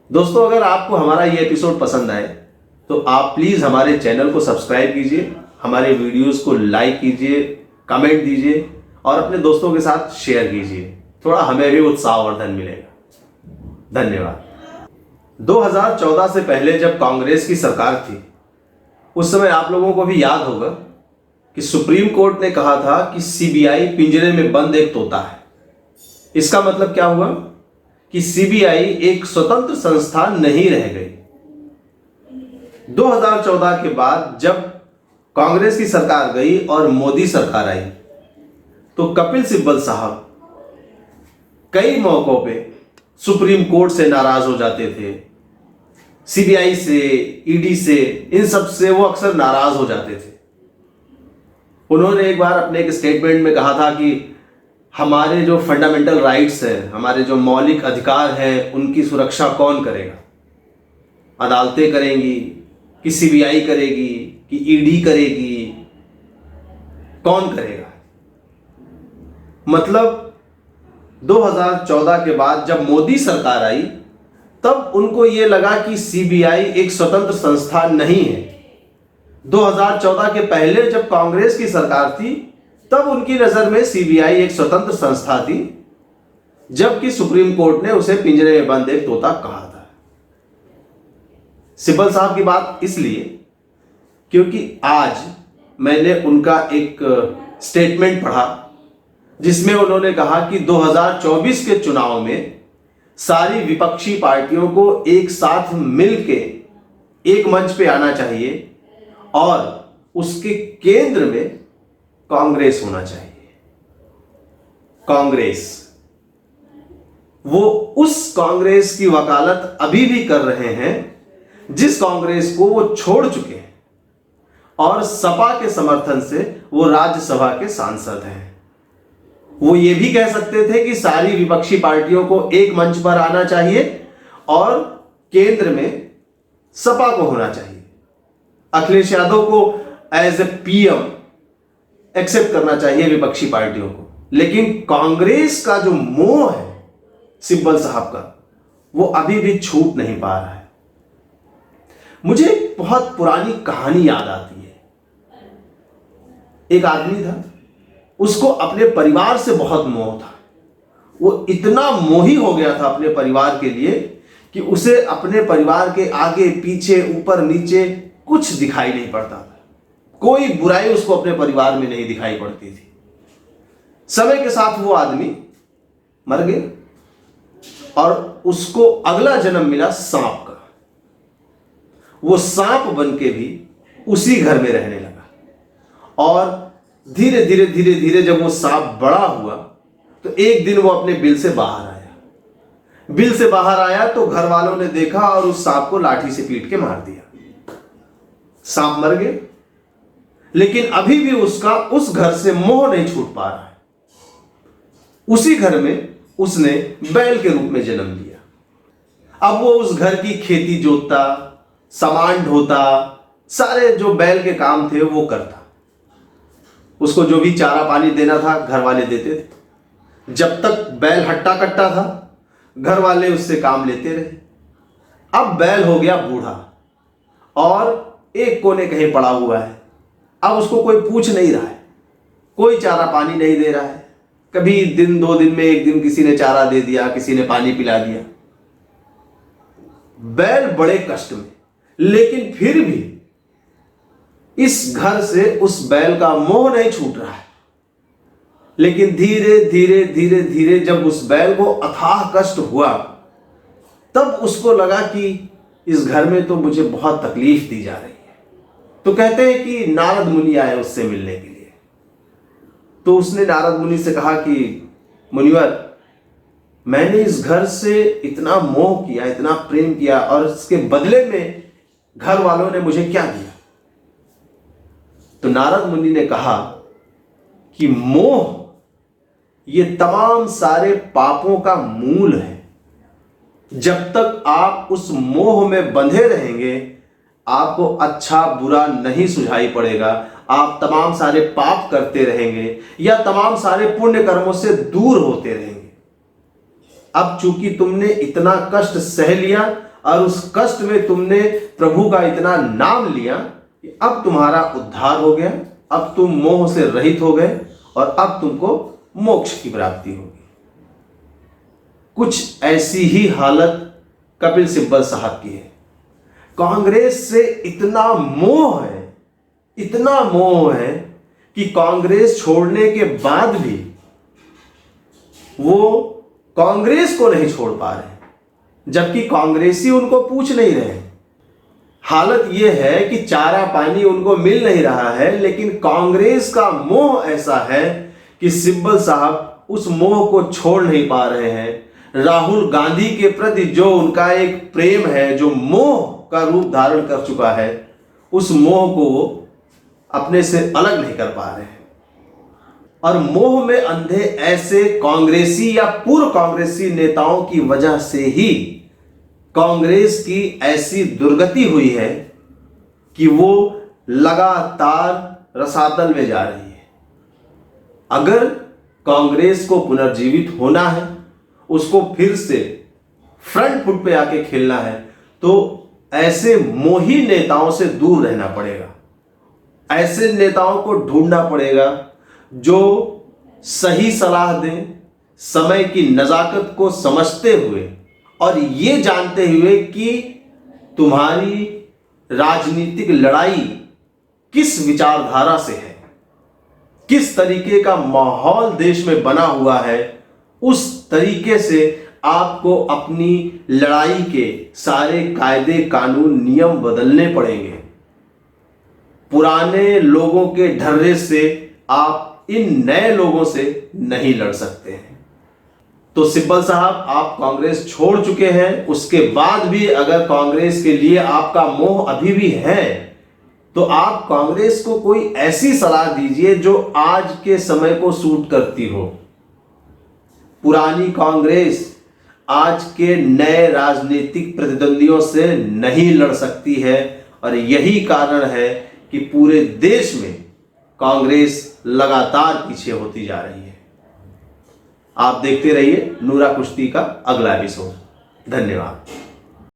दोस्तों, अगर आपको हमारा ये एपिसोड पसंद आए तो आप प्लीज़ हमारे चैनल को सब्सक्राइब कीजिए, हमारे वीडियोस को लाइक कीजिए, कमेंट दीजिए और अपने दोस्तों के साथ शेयर कीजिए। थोड़ा हमें भी उत्साहवर्धन मिलेगा। धन्यवाद। 2014 से पहले जब कांग्रेस की सरकार थी, उस समय आप लोगों को भी याद होगा कि सुप्रीम कोर्ट ने कहा था कि सीबीआई पिंजरे में बंद एक तोता है। इसका मतलब क्या हुआ कि सीबीआई एक स्वतंत्र संस्था नहीं रह गई। 2014 के बाद जब कांग्रेस की सरकार गई और मोदी सरकार आई तो कपिल सिब्बल साहब कई मौकों पे सुप्रीम कोर्ट से नाराज हो जाते थे, सीबीआई से, ईडी से, इन सब से वो अक्सर नाराज हो जाते थे। उन्होंने एक बार अपने एक स्टेटमेंट में कहा था कि हमारे जो फंडामेंटल राइट्स हैं, हमारे जो मौलिक अधिकार हैं, उनकी सुरक्षा कौन करेगा? अदालतें करेंगी कि सीबीआई करेगी कि ईडी करेगी? कौन करेगा? मतलब 2014 के बाद जब मोदी सरकार आई तब उनको यह लगा कि सीबीआई एक स्वतंत्र संस्था नहीं है। 2014 के पहले जब कांग्रेस की सरकार थी तब उनकी नजर में सीबीआई एक स्वतंत्र संस्था थी, जबकि सुप्रीम कोर्ट ने उसे पिंजरे में बंद एक तोता कहा था। सिब्बल साहब की बात इसलिए क्योंकि आज मैंने उनका एक स्टेटमेंट पढ़ा जिसमें उन्होंने कहा कि 2024 के चुनाव में सारी विपक्षी पार्टियों को एक साथ मिलके एक मंच पे आना चाहिए और उसके केंद्र में कांग्रेस होना चाहिए। कांग्रेस, वो उस कांग्रेस की वकालत अभी भी कर रहे हैं जिस कांग्रेस को वो छोड़ चुके हैं और सपा के समर्थन से वो राज्यसभा के सांसद हैं। वो ये भी कह सकते थे कि सारी विपक्षी पार्टियों को एक मंच पर आना चाहिए और केंद्र में सपा को होना चाहिए। अखिलेश यादव को एज ए पीएम एक्सेप्ट करना चाहिए विपक्षी पार्टियों को, लेकिन कांग्रेस का जो मोह है सिब्बल साहब का, वो अभी भी छूट नहीं पा रहा है। मुझे एक बहुत पुरानी कहानी याद आती है। एक आदमी था, उसको अपने परिवार से बहुत मोह था। वो इतना मोही हो गया था अपने परिवार के लिए कि उसे अपने परिवार के आगे पीछे ऊपर नीचे कुछ दिखाई नहीं पड़ता था। कोई बुराई उसको अपने परिवार में नहीं दिखाई पड़ती थी। समय के साथ वो आदमी मर गया और उसको अगला जन्म मिला सांप का। वो सांप बन के भी उसी घर में रहने लगा और धीरे धीरे धीरे धीरे जब वो सांप बड़ा हुआ तो एक दिन वो अपने बिल से बाहर आया। बिल से बाहर आया तो घर वालों ने देखा और उस सांप को लाठी से पीट के मार दिया। सांप मर गया, लेकिन अभी भी उसका उस घर से मोह नहीं छूट पा रहा है। उसी घर में उसने बैल के रूप में जन्म लिया। अब वो उस घर की खेती जोतता, सामान ढोता, सारे जो बैल के काम थे वो करता। उसको जो भी चारा पानी देना था घर वाले देते थे। जब तक बैल हट्टा कट्टा था घर वाले उससे काम लेते रहे। अब बैल हो गया बूढ़ा और एक कोने कहीं पड़ा हुआ है। अब उसको कोई पूछ नहीं रहा है, कोई चारा पानी नहीं दे रहा है। कभी दिन दो दिन में एक दिन किसी ने चारा दे दिया, किसी ने पानी पिला दिया। बैल बड़े कष्ट में, लेकिन फिर भी इस घर से उस बैल का मोह नहीं छूट रहा है। लेकिन धीरे धीरे धीरे धीरे जब उस बैल को अथाह कष्ट हुआ तब उसको लगा कि इस घर में तो मुझे बहुत तकलीफ दी जा रही है। तो कहते हैं कि नारद मुनि आए उससे मिलने के लिए। तो उसने नारद मुनि से कहा कि मुनिवर, मैंने इस घर से इतना मोह किया, इतना प्रेम किया और इसके बदले में घर वालों ने मुझे क्या दिया? तो नारद मुनि ने कहा कि मोह ये तमाम सारे पापों का मूल है। जब तक आप उस मोह में बंधे रहेंगे आपको अच्छा बुरा नहीं सुझाई पड़ेगा। आप तमाम सारे पाप करते रहेंगे या तमाम सारे पुण्य कर्मों से दूर होते रहेंगे। अब चूंकि तुमने इतना कष्ट सह लिया और उस कष्ट में तुमने प्रभु का इतना नाम लिया कि अब तुम्हारा उद्धार हो गया, अब तुम मोह से रहित हो गए और अब तुमको मोक्ष की प्राप्ति होगी। कुछ ऐसी ही हालत कपिल सिब्बल साहब की है। कांग्रेस से इतना मोह है कि कांग्रेस छोड़ने के बाद भी वो कांग्रेस को नहीं छोड़ पा रहे, जबकि कांग्रेसी उनको पूछ नहीं रहे। हालत यह है कि चारा पानी उनको मिल नहीं रहा है, लेकिन कांग्रेस का मोह ऐसा है कि सिब्बल साहब उस मोह को छोड़ नहीं पा रहे हैं। राहुल गांधी के प्रति जो उनका एक प्रेम है, जो मोह का रूप धारण कर चुका है, उस मोह को वो अपने से अलग नहीं कर पा रहे हैं। और मोह में अंधे ऐसे कांग्रेसी या पूर्व कांग्रेसी नेताओं की वजह से ही कांग्रेस की ऐसी दुर्गति हुई है कि वो लगातार रसातल में जा रही है। अगर कांग्रेस को पुनर्जीवित होना है, उसको फिर से फ्रंट फुट पे आके खेलना है, तो ऐसे मोही नेताओं से दूर रहना पड़ेगा। ऐसे नेताओं को ढूंढना पड़ेगा जो सही सलाह दें, समय की नजाकत को समझते हुए और ये जानते हुए कि तुम्हारी राजनीतिक लड़ाई किस विचारधारा से है, किस तरीके का माहौल देश में बना हुआ है, उस तरीके से आपको अपनी लड़ाई के सारे कायदे कानून नियम बदलने पड़ेंगे। पुराने लोगों के ढर्रे से आप इन नए लोगों से नहीं लड़ सकते हैं। तो सिब्बल साहब, आप कांग्रेस छोड़ चुके हैं, उसके बाद भी अगर कांग्रेस के लिए आपका मोह अभी भी है, तो आप कांग्रेस को कोई ऐसी सलाह दीजिए जो आज के समय को सूट करती हो। पुरानी कांग्रेस आज के नए राजनीतिक प्रतिद्वंदियों से नहीं लड़ सकती है और यही कारण है कि पूरे देश में कांग्रेस लगातार पीछे होती जा रही है। आप देखते रहिए नूरा कुश्ती का अगला एपिसोड। धन्यवाद।